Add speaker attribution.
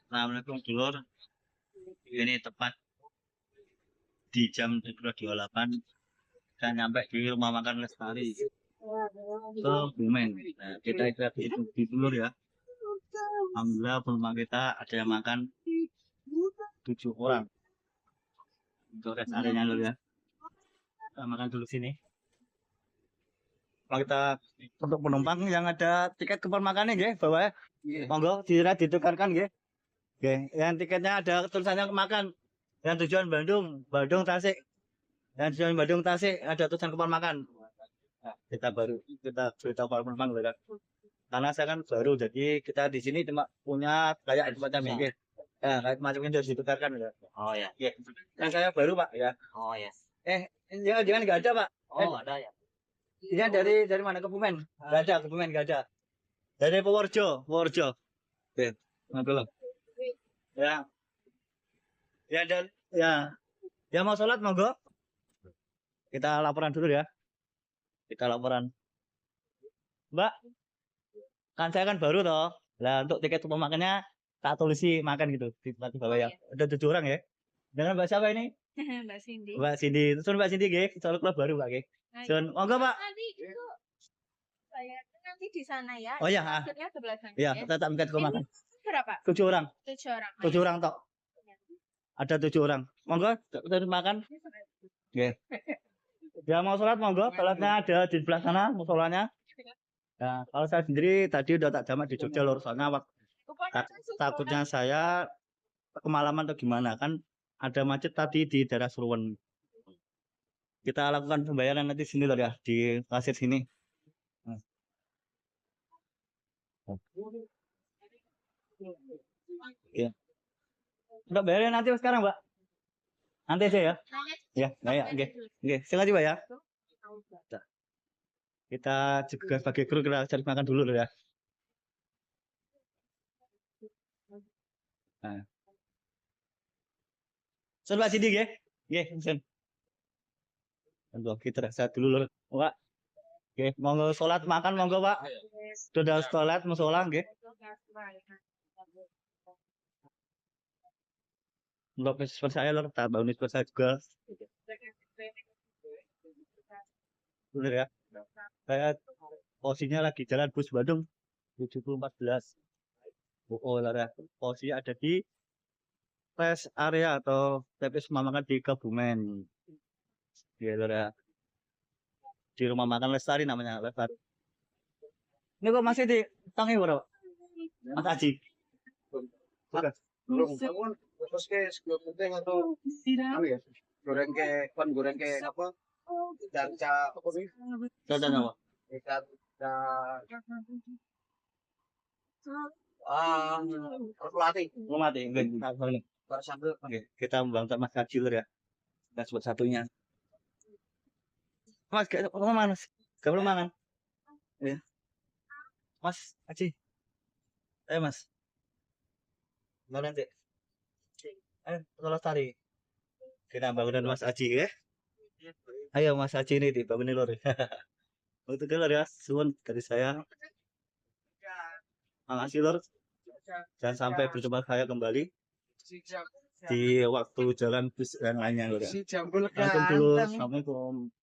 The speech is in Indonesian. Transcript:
Speaker 1: Assalamualaikum dulur. Ini tepat di jam 2.28 saya nyampe di rumah makan Lestari ke Bumen. Nah, kita istirahat di dulur ya. Alhamdulillah rumah kita ada yang makan 7 orang. Untuk rest area dulu ya. Kita makan dulu sini. Kalau kita untuk penumpang yang ada tiket kupon makannya nggih, bawa ya. Monggo ditukarkan nggih. Nggih, yang tiketnya ada tulisannya makan. Yang tujuan Bandung, Tasik. Yang tujuan Bandung Tasik ada tulisan kupon makan. Nah, kita beritahu para penumpang loh kan. Karena saya kan baru, jadi kita di sini cuma punya kayak semacam ini. Ya, kayak macam ini harus ditukarkan ya.
Speaker 2: Oh ya.
Speaker 1: Ya. Yang saya baru Pak ya.
Speaker 2: Oh ya.
Speaker 1: Jangan nggak ada Pak.
Speaker 2: Oh ada ya.
Speaker 1: Dia dari mana Kebumen? Nggak ada Kebumen nggak ada. Dari Purworejo. Oke, ngobrol. Ya. Ya dan ya. Ya mau sholat monggo. Kita laporan dulu ya. Kita laporan. Mbak, kan saya kan baru toh. Lah untuk tiket pemakannya tak tulisi makan gitu di tempat di bawah ya. Ada 7 orang ya. Dengan Mbak siapa ini?
Speaker 3: Mbak Cindy.
Speaker 1: Mbak Cindy. Terus Mbak Cindy nggih, soal klub baru Pak nggih. Sun, monggo Pak.
Speaker 3: Nanti itu saya nanti di sana ya.
Speaker 1: Oh ya,
Speaker 3: Akhirnya ke belakang.
Speaker 1: Iya, kita tak minta makan.
Speaker 3: Berapa?
Speaker 1: 7 orang.
Speaker 3: 7 orang.
Speaker 1: 7 orang tok. Ada 7 orang. Monggo kita makan. Nggih. Ya mau sholat monggo, sholatnya ada di sebelah sana musolanya. Ya, kalau saya sendiri tadi udah tak jamak di Jogja lur, soalnya takutnya saya kemalaman atau gimana kan ada macet tadi di daerah Suruwen. Kita lakukan pembayaran nanti sini lur ya, di kasir sini. Ya. Udah bayarin nanti sekarang, Mbak. Nanti aja ya. Ya, ya, oke. Oke, sengaja Mbak ya. Kita juga sebagai kru kita cari makan dulu ya. Nah. Sun Pak Sidi nggih. Nggih, Sun. Monggo kita rasa dulu lho, Pak. Nggih, monggo salat makan monggo, Pak. Sudah salat musala nggih. Untuk sponsor saya lho, tak bangun sponsor saya juga. Bener ya. Saya posisinya lagi jalan bus Bandung 7014. Oh, lara. Posisi ada di rest area atau TPS rumah makan di Kebumen. Ya, lara. Di rumah makan Lestari namanya, Lestari. Ini kok masih di tangi berapa? Mas Aji.
Speaker 4: Belum bangun, terus ke sebelum penting atau ya? Goreng ke apa? Dan apa sih?
Speaker 1: Contoh apa?
Speaker 4: Ikan mati.
Speaker 1: Enggak. Oke, kita membantu Mas Aji ya. Dan sebut satunya. Mas, gak mana Mas? Gak perlu mangan. Ya. Mas Aji. Ayo Mas. Mau nanti. Tolong tari. Kita bangunan Mas Aji ya. Ayo Mas Aji ini dibangunin lor. Untuk lor ya, suwun dari saya. Makasih lor. Jangan sampai berjumpa saya kembali di waktu jalan bus dan lainnya lor ya. Assalamualaikum.